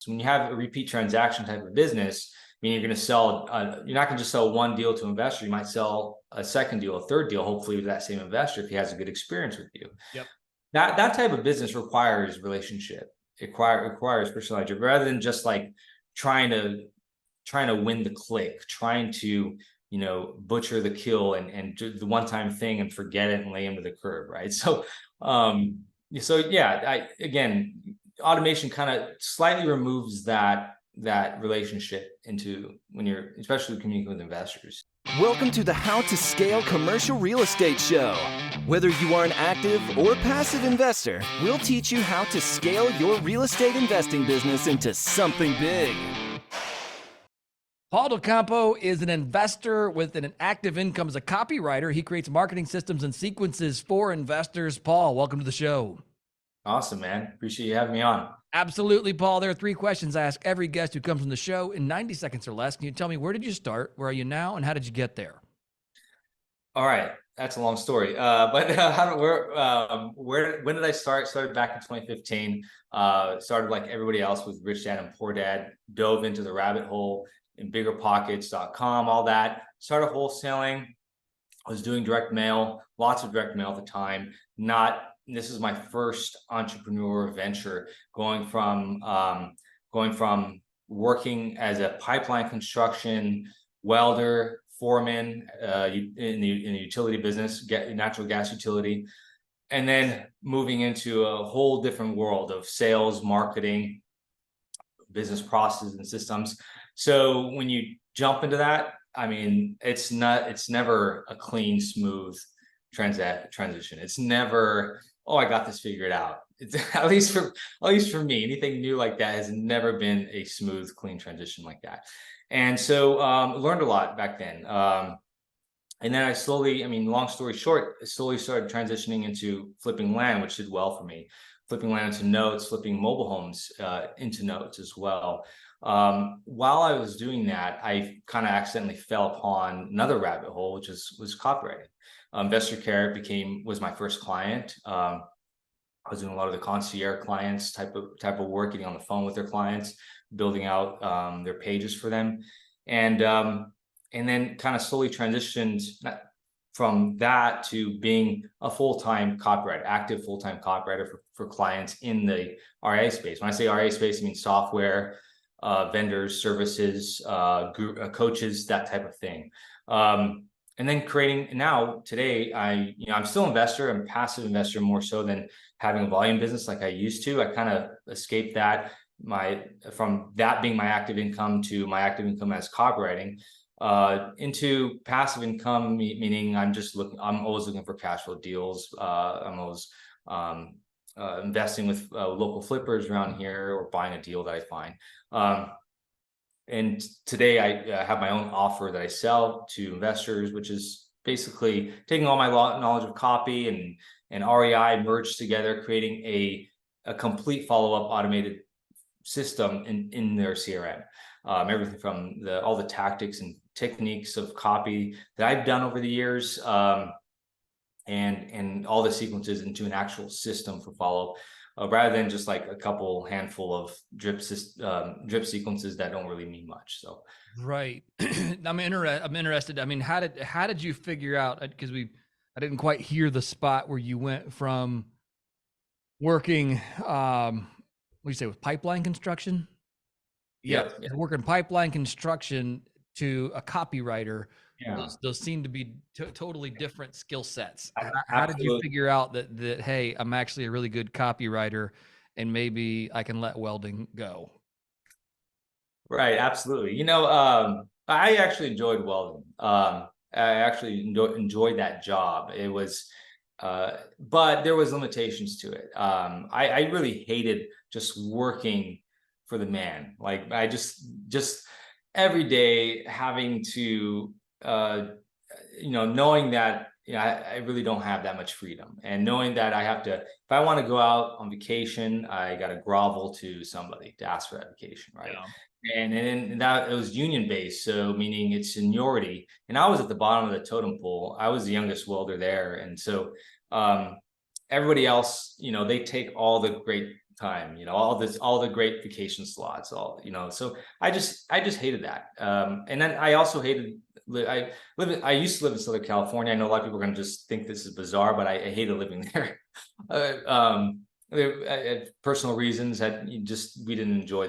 So when you have a repeat transaction type of business, meaning you're going to sell, you're not going to just sell one deal to an investor. You might sell a second deal, a third deal, hopefully with that same investor if he has a good experience with you. Yep. That type of business requires relationship. It requires personalized, rather than just like trying to win the click, trying to butcher the kill and do the one-time thing and forget it and lay into the curb, right? So yeah, again, automation kind of slightly removes that relationship into when you're especially communicating with investors. Welcome to the How to Scale Commercial Real Estate Show. Whether you are an active or passive investor, we'll teach you how to scale your real estate investing business into something big. Paulo Campo is an investor with an active income as a copywriter. He creates marketing systems and sequences for investors. Paul, welcome to the show. Awesome, man. Appreciate you having me on. Absolutely, Paul. There are 3 questions I ask every guest who comes on the show in 90 seconds or less. Can you tell me, where did you start? Where are you now? And how did you get there? All right. That's a long story. When did I start? Started back in 2015. Started like everybody else with Rich Dad and Poor Dad, dove into the rabbit hole in biggerpockets.com, all that. Started wholesaling. I was doing direct mail, lots of direct mail at the time. This is my first entrepreneur venture, going from working as a pipeline construction welder, foreman in the utility business, natural gas utility, and then moving into a whole different world of sales, marketing, business processes and systems. So when you jump into that, I mean, it's never a clean, smooth transition. It's never, oh, I got this figured out. It's at least for me, anything new like that has never been a smooth, clean transition like that. And so learned a lot back then. And then I slowly, long story short, I slowly started transitioning into flipping land, which did well for me. Flipping land into notes, flipping mobile homes into notes as well. While I was doing that, I kind of accidentally fell upon another rabbit hole, which was copywriting. Investor Care was my first client. I was doing a lot of the concierge clients type of work, getting on the phone with their clients, building out their pages for them, and then kind of slowly transitioned from that to being a full-time copywriter, active full-time copywriter for clients in the RIA space. When I say RIA space, I mean software, vendors, services, coaches, that type of thing. And then today, I'm still an investor. I'm a passive investor more so than having a volume business like I used to. I kind of escaped that, from that being my active income to my active income as copywriting, into passive income, meaning I'm always looking for cash flow deals. I'm always investing with local flippers around here, or buying a deal that I find. And today I have my own offer that I sell to investors, which is basically taking all my knowledge of copy and REI merged together, creating a complete follow-up automated system in their CRM. Everything from all the tactics and techniques of copy that I've done over the years, and all the sequences into an actual system for follow-up. Rather than just like a handful of drip sequences that don't really mean much. So, right. I'm interested. I mean, how did you figure out? Because I didn't quite hear the spot where you went from working, what do you say, with pipeline construction? Yeah. Working pipeline construction to a copywriter. Yeah. Those seem to be totally different skill sets. How did you figure out that, hey, I'm actually a really good copywriter and maybe I can let welding go? Right. Absolutely. I actually enjoyed welding. I actually enjoyed that job. It was, but there was limitations to it. I really hated just working for the man. Like I just every day having to, knowing that I really don't have that much freedom, and knowing that I have to, if I want to go out on vacation, I got to grovel to somebody to ask for that vacation, right? Yeah. And that it was union based, so meaning it's seniority, and I was at the bottom of the totem pole. I was the youngest welder there, and so everybody else, they take all the great time, all the great vacation slots, so I just hated that. And then I also hated, I used to live in Southern California. I know a lot of people are going to just think this is bizarre, but I hated living there. Personal reasons that we didn't enjoy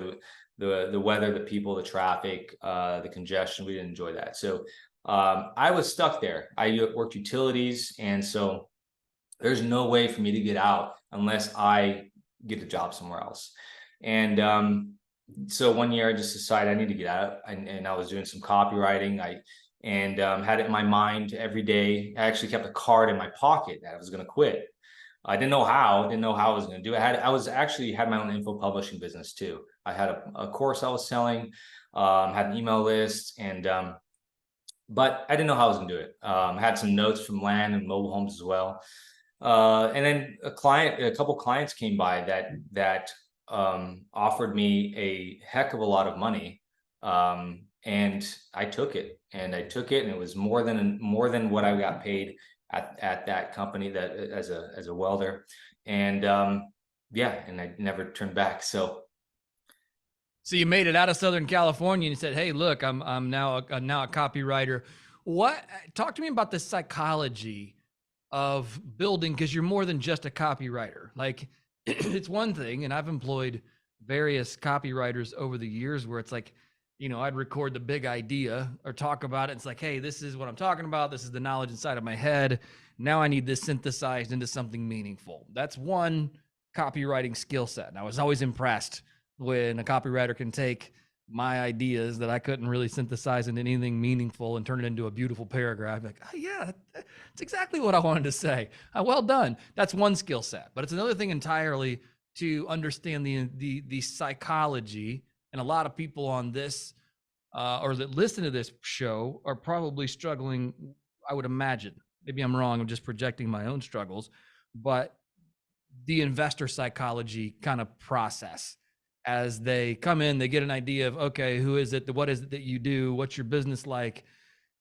the weather, the people, the traffic, the congestion. We didn't enjoy that. So I was stuck there. I worked utilities, and so there's no way for me to get out unless I get a job somewhere else. And so one year I just decided I need to get out, and I was doing some copywriting. I had it in my mind every day. I actually kept a card in my pocket that I was going to quit. I didn't know how I was going to do it. I was actually had my own info publishing business too. I had a course I was selling, had an email list, but I didn't know how I was going to do it. Had some notes from land and mobile homes as well. And then a couple clients came by that offered me a heck of a lot of money. And I took it, and it was more than what I got paid at that company, that as a welder. And and I never turned back. So you made it out of Southern California and you said, "Hey, look, I'm now a copywriter." Talk to me about the psychology of building, because you're more than just a copywriter. Like, it's one thing, and I've employed various copywriters over the years where it's like, I'd record the big idea or talk about it. It's like, hey, this is what I'm talking about. This is the knowledge inside of my head. Now I need this synthesized into something meaningful. That's one copywriting skill set. And I was always impressed when a copywriter can take my ideas that I couldn't really synthesize into anything meaningful and turn it into a beautiful paragraph. Like, oh yeah, that's exactly what I wanted to say. Well done. That's one skill set. But it's another thing entirely to understand the psychology. And a lot of people on this or that listen to this show are probably struggling, I would imagine. Maybe I'm wrong. I'm just projecting my own struggles. But the investor psychology kind of process, as they come in, they get an idea of, okay, who is it? What is it that you do? What's your business like?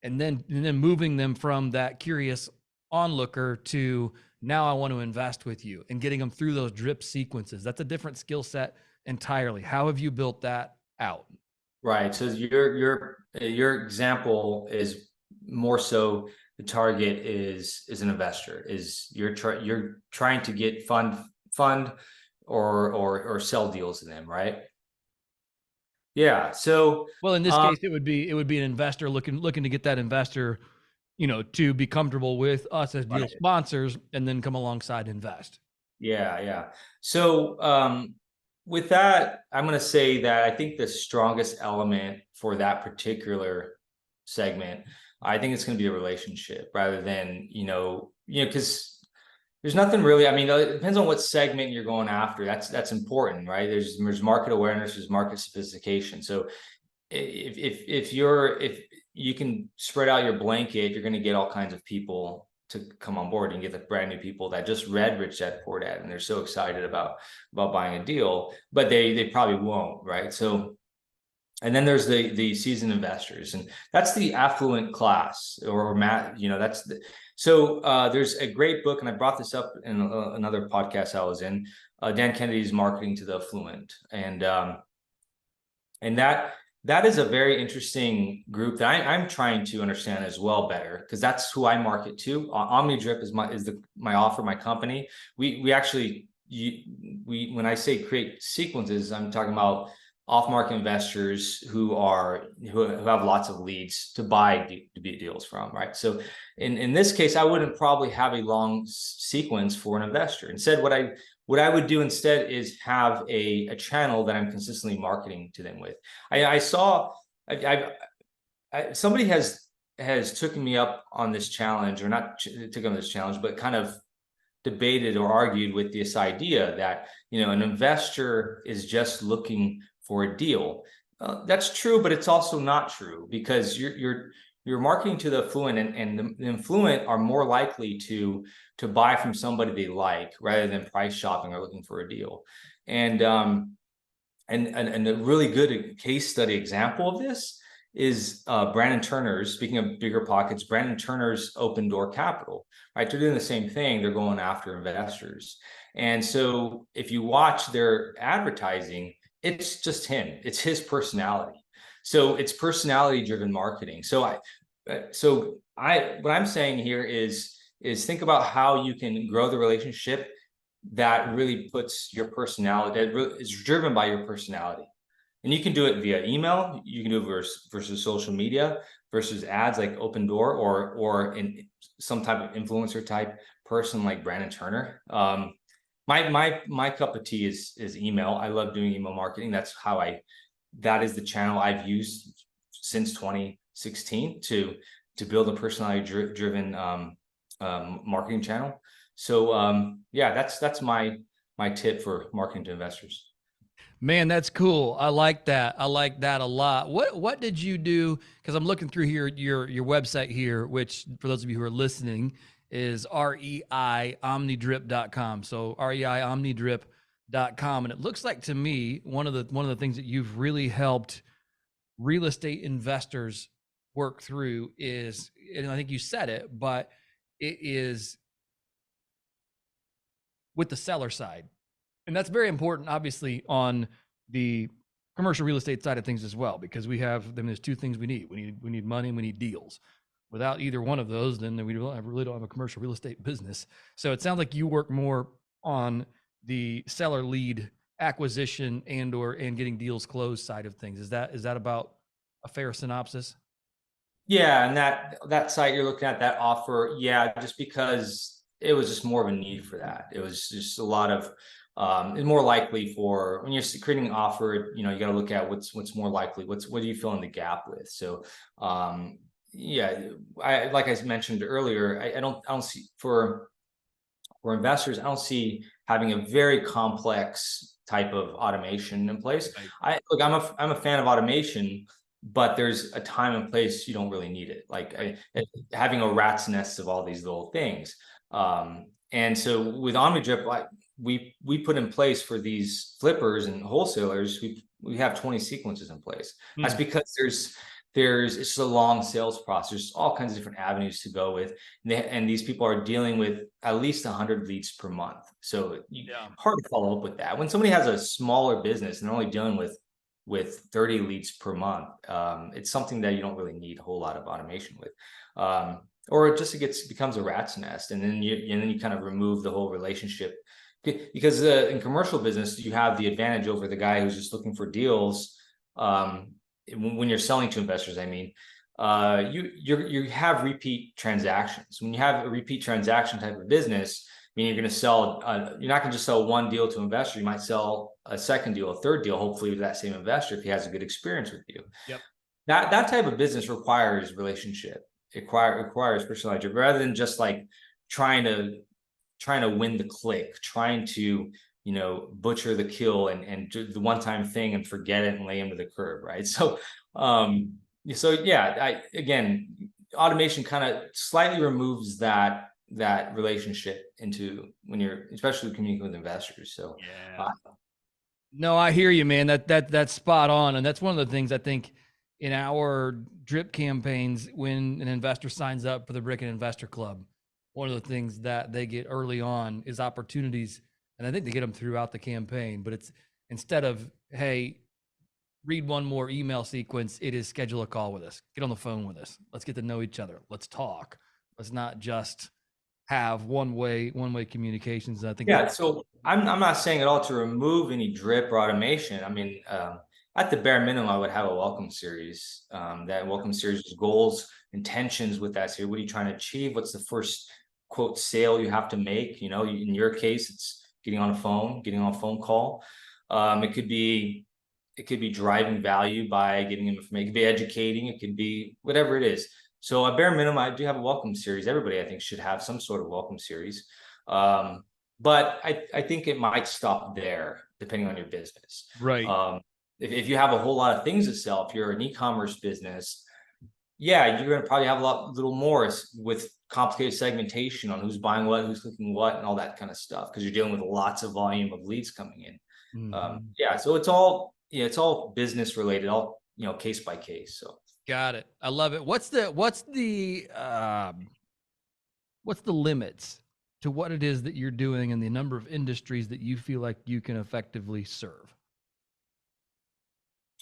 And then moving them from that curious onlooker to, now I want to invest with you, and getting them through those drip sequences. That's a different skill set entirely. How have you built that out? Right. So your example is more so the target is an investor. You're trying to get fund or sell deals in them, right? Yeah. So well, in this case, it would be an investor looking to get that investor, to be comfortable with us as deal sponsors, and then come alongside invest. Yeah. So with that, I'm going to say that I think the strongest element for that particular segment, I think it's going to be a relationship rather than, because there's nothing really, I mean, it depends on what segment you're going after. That's important, right? There's market awareness, there's market sophistication. So if you can spread out your blanket, you're going to get all kinds of people to come on board, and get the brand new people that just read Rich Dad Poor Dad, and they're so excited about buying a deal, but they probably won't, right? So, and then there's the seasoned investors, and that's the affluent class, or there's a great book, and I brought this up in another podcast I was in, Dan Kennedy's Marketing to the Affluent, and that is a very interesting group that I'm trying to understand as well better, because that's who I market to. OmniDrip is my offer, my company. We actually, when I say create sequences, I'm talking about off-market investors who have lots of leads to buy deals from, right? So in this case, I wouldn't probably have a long sequence for an investor. Instead, what I would do instead is have a channel that I'm consistently marketing to them with. Somebody has taken me up on this challenge, or not took on this challenge, but kind of debated or argued with this idea that, an investor is just looking for a deal. That's true, but it's also not true, because you're marketing to the affluent, and the affluent are more likely to buy from somebody they like, rather than price shopping or looking for a deal. And a really good case study example of this is Brandon Turner's, speaking of bigger pockets, Brandon Turner's Open Door Capital, right? They're doing the same thing. They're going after investors. And so if you watch their advertising, it's just him. It's his personality. So it's personality driven marketing. What I'm saying here is think about how you can grow the relationship that really puts your personality, that is driven by your personality. And you can do it via email, you can do it versus social media, versus ads like Open Door, or in some type of influencer type person like Brandon Turner. My cup of tea is email. I love doing email marketing. That is the channel I've used since 2016 to build a personality driven marketing channel. So yeah, that's my tip for marketing to investors. Man, that's cool. I like that. I like that a lot. What did you do? Because I'm looking through here your website here, which for those of you who are listening is reiomnidrip.com. So reiomnidrip.com. And it looks like to me one of the things that you've really helped real estate investors work through is, and I think you said it, but it is with the seller side. And that's very important, obviously, on the commercial real estate side of things as well, because there's two things we need. We need money and we need deals. Without either one of those, then we really don't have a commercial real estate business. So it sounds like you work more on the seller lead acquisition and getting deals closed side of things. Is that about a fair synopsis? Yeah, and that site you're looking at, that offer, yeah, just because it was just more of a need for that. It was just a lot of it's more likely for when you're creating an offer, you got to look at what's more likely, what are you filling the gap with. So yeah, like I mentioned earlier, I don't see for investors, I don't see having a very complex type of automation in place. Right. I'm a fan of automation, but there's a time and place you don't really need it. Having a rat's nest of all these little things. And so with OmniDrip, we put in place for these flippers and wholesalers, we have 20 sequences in place. That's because it's a long sales process. There's all kinds of different avenues to go with, and these people are dealing with at least 100 leads per month. So hard to follow up with that. When somebody has a smaller business and they're only dealing with 30 leads per month, it's something that you don't really need a whole lot of automation with. Or it becomes a rat's nest, and then you kind of remove the whole relationship. Because in commercial business, you have the advantage over the guy who's just looking for deals. When you're selling to investors, I mean, you have repeat transactions. When you have a repeat transaction type of business, I mean, you're going to sell. You're not going to just sell one deal to an investor. You might sell a second deal, a third deal, hopefully with that same investor if he has a good experience with you. Yep. That type of business requires relationship. It requires personality, rather than just like trying to win the click, trying to butcher the kill and do the one-time thing and forget it and lay him to the curb, right? So yeah, automation kind of slightly removes that relationship into when you're especially communicating with investors. So yeah. No, I hear you, man. That's spot on, and that's one of the things I think in our drip campaigns, when an investor signs up for the Brick and Investor Club, one of the things that they get early on is opportunities, and I think they get them throughout the campaign, but it's instead of, hey, read one more email sequence, it is schedule a call with us, get on the phone with us, let's get to know each other, let's talk. Let's not just have one way communications. And I think so I'm not saying at all to remove any drip or automation. I mean, at the bare minimum, I would have a welcome series. That welcome series is goals, intentions with that series. What are you trying to achieve? What's the first quote sale you have to make? In your case, it's getting on a phone call. It could be driving value by giving them information. It could be educating. It could be whatever it is. So at bare minimum, I do have a welcome series. Everybody, I think, should have some sort of welcome series. But I think it might stop there, depending on your business. Right. If you have a whole lot of things to sell, if you're an e-commerce business, yeah, you're going to probably have little more with complicated segmentation on who's buying what, who's clicking what, and all that kind of stuff, because you're dealing with lots of volume of leads coming in. Yeah, so it's all business related, all case by case. So got it. I love it. What's the limits to what it is that you're doing and the number of industries that you feel like you can effectively serve?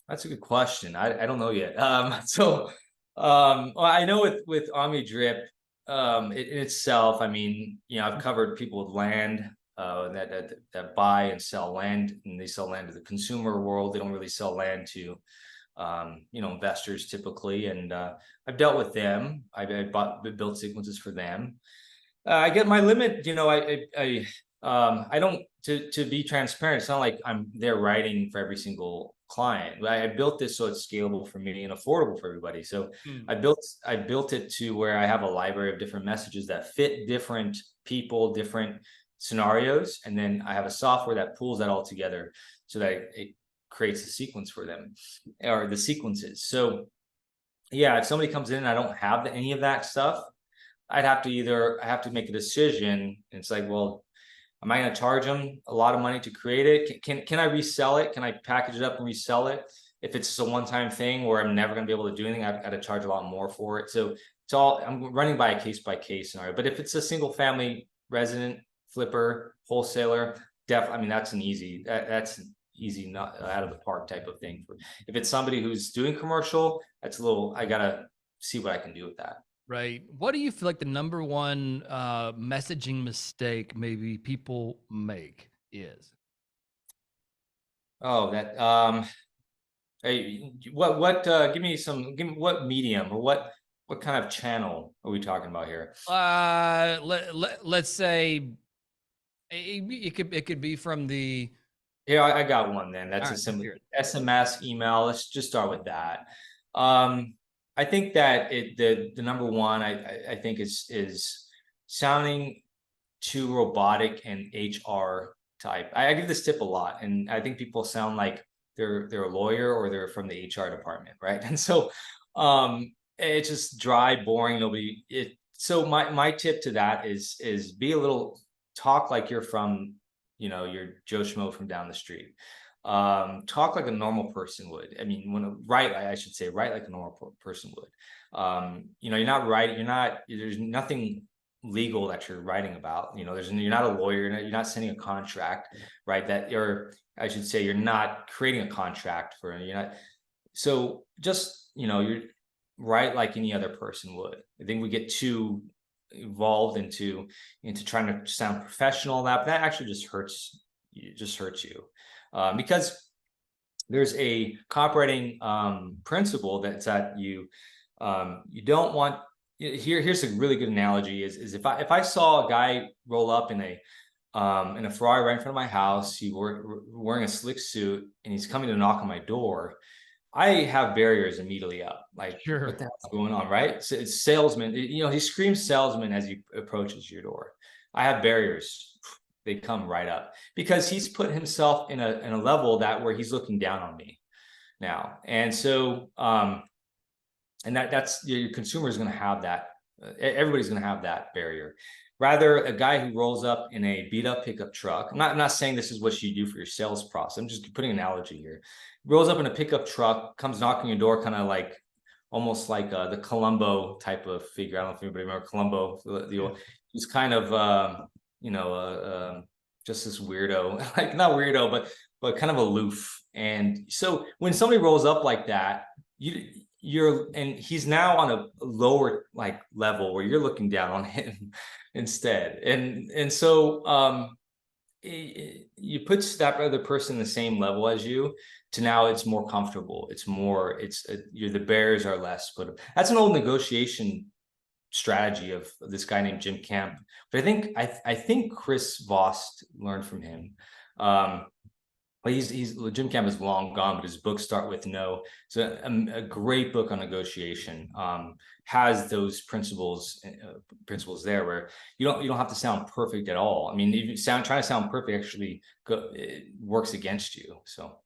That's a good question. I don't know yet. Well, I know with OmniDrip, in itself, I mean, I've covered people with land, that buy and sell land, and they sell land to the consumer world. They don't really sell land to, investors typically. And I've dealt with them. Built sequences for them. I get my limit. I don't, to be transparent. It's not like I'm there writing for every single client. I built this so it's scalable for me and affordable for everybody. So I built it to where I have a library of different messages that fit different people, different scenarios, and then I have a software that pulls that all together so that it creates a sequence for them, or the sequences. So yeah, if somebody comes in and I don't have any of that stuff, I have to make a decision. And it's like, well, am I going to charge them a lot of money to create it? Can I resell it? Can I package it up and resell it? If it's just a one-time thing where I'm never going to be able to do anything, I've got to charge a lot more for it. So I'm running by a case-by-case scenario. But if it's a single family resident, flipper, wholesaler, that's an easy, that's an easy, not out of the park type of thing. If it's somebody who's doing commercial, I got to see what I can do with that. Right. What do you feel like the number one messaging mistake maybe people make is? Oh, hey, give me what medium or what kind of channel are we talking about here? Let's say it could be from the. Yeah, I got one then. That's All a right, simple let's SMS, email. Let's just start with that. I think that the number one I think is sounding too robotic and HR type. I give this tip a lot, and I think people sound like they're a lawyer or they're from the HR department, right? And so it's just dry, boring. So my tip to that is be a little, talk like you're from, you're Joe Schmo from down the street. Talk like a normal person would. I mean, write like a normal person would. You're not there's nothing legal that you're writing about. You're not a lawyer, you're not sending a contract, right? You're not creating a contract so just, you write like any other person would. I think we get too involved into trying to sound professional, but that actually just hurts you. Because there's a copywriting principle that you don't want. Here's a really good analogy: is if I saw a guy roll up in a Ferrari right in front of my house, he wearing a slick suit, and he's coming to knock on my door, I have barriers immediately up. Like, Sure. What the hell's going on, right? So it's salesman. He screams salesman as he approaches your door. I have barriers. They come right up because he's put himself in a level where he's looking down on me now. And so, and that's your consumer is going to have that. Everybody's going to have that barrier. Rather, a guy who rolls up in a beat up pickup truck. I'm not saying this is what you do for your sales process. I'm just putting an analogy here. Rolls up in a pickup truck, comes knocking your door, kind of like almost like the Columbo type of figure. I don't know if anybody remember Columbo. He's kind of just this weirdo, like not weirdo, but kind of aloof. And so when somebody rolls up like that, and he's now on a lower level where you're looking down on him instead. And so you put that other person in the same level as you, to now it's more comfortable. The barriers are less, but that's an old negotiation strategy of this guy named Jim Camp. But I think Chris Voss learned from him. But Jim Camp is long gone, but his books start with no. So a great book on negotiation has those principles there where you don't have to sound perfect at all. I mean, even trying to sound perfect actually it works against you. So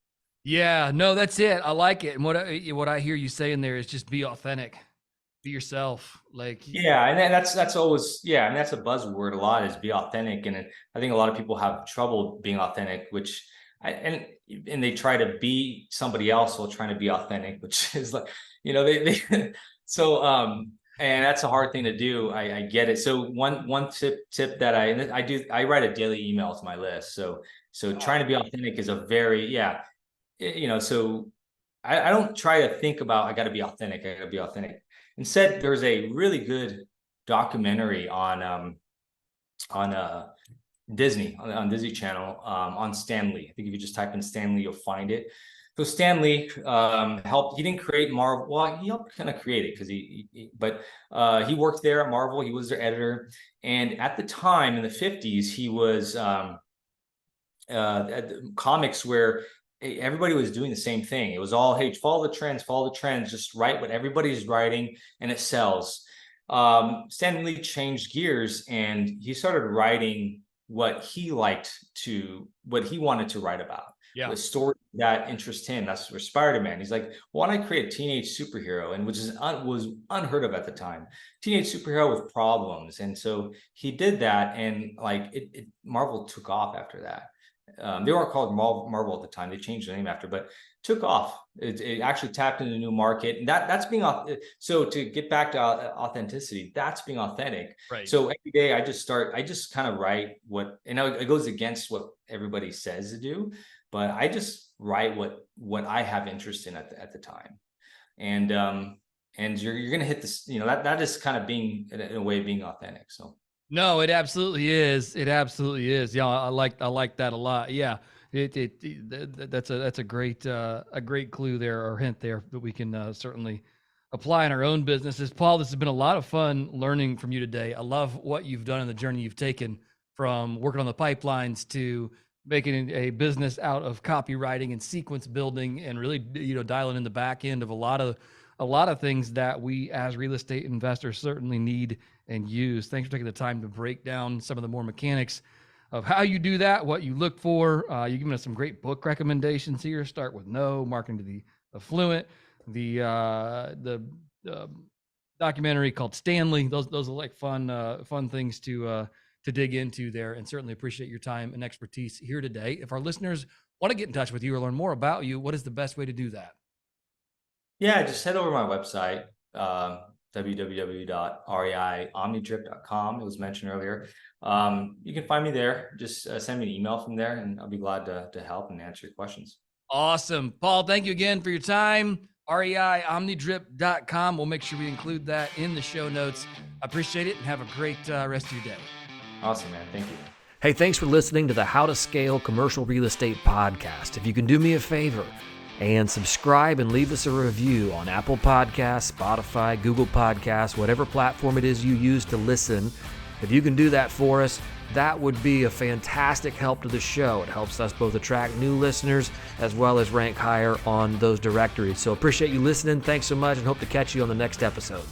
yeah, no, that's it. I like it. And what I hear you saying there is just be authentic. Be yourself. Yeah, and that's always, and that's a buzzword a lot, is be authentic. And I think a lot of people have trouble being authentic, which and they try to be somebody else while trying to be authentic, which is like, they so And that's a hard thing to do. I get it. So one tip that I write a daily email to my list. So trying to be authentic is a very, so I don't try to think about, I got to be authentic. Instead, there's a really good documentary on Disney, on Disney Channel, on Stan Lee. I think if you just type in Stan Lee, you'll find it. So Stan Lee helped. He didn't create Marvel. Well, he helped kind of create it because he worked there at Marvel. He was their editor, and at the time in the 50s, he was at comics where everybody was doing the same thing. It was all, hey, follow the trends, just write what everybody's writing, and it sells. Stan Lee changed gears, and he started writing what he wanted to write about. Yeah. The story that interests him. That's where Spider-Man. He's like, why don't I create a teenage superhero? And which was unheard of at the time. Teenage superhero with problems. And so he did that, and like Marvel took off after that. They weren't called Marvel at the time. They changed the name after, but took off. It actually tapped into a new market, and that's being so to get back to authenticity, that's being authentic. Right. So every day I just kind of write what, and it goes against what everybody says to do, but I just write what I have interest in at the time, and you're gonna hit this. That is kind of being, in a way, being authentic. So. No, it absolutely is. It absolutely is. Yeah, I like that a lot. Yeah, that's a great clue there, or hint there, that we can certainly apply in our own businesses. Paul, this has been a lot of fun learning from you today. I love what you've done and the journey you've taken from working on the pipelines to making a business out of copywriting and sequence building, and really dialing in the back end of a lot of things that we as real estate investors certainly need and use. Thanks for taking the time to break down some of the more mechanics of how you do that, what you look for. You've given us some great book recommendations here. Start with No, Marketing to the Affluent, the documentary called Stanley. Those are like fun things to dig into there, and certainly appreciate your time and expertise here today. If our listeners want to get in touch with you or learn more about you, what is the best way to do that? Yeah, just head over to my website, www.reiomnidrip.com. It was mentioned earlier. You can find me there. Just send me an email from there, and I'll be glad to help and answer your questions. Awesome. Paul, thank you again for your time. reiomnidrip.com. We'll make sure we include that in the show notes. I appreciate it, and have a great rest of your day. Awesome, man. Thank you. Hey, thanks for listening to the How to Scale Commercial Real Estate podcast. If you can do me a favor and subscribe and leave us a review on Apple Podcasts, Spotify, Google Podcasts, whatever platform it is you use to listen, if you can do that for us, that would be a fantastic help to the show. It helps us both attract new listeners as well as rank higher on those directories. So appreciate you listening. Thanks so much, and hope to catch you on the next episode.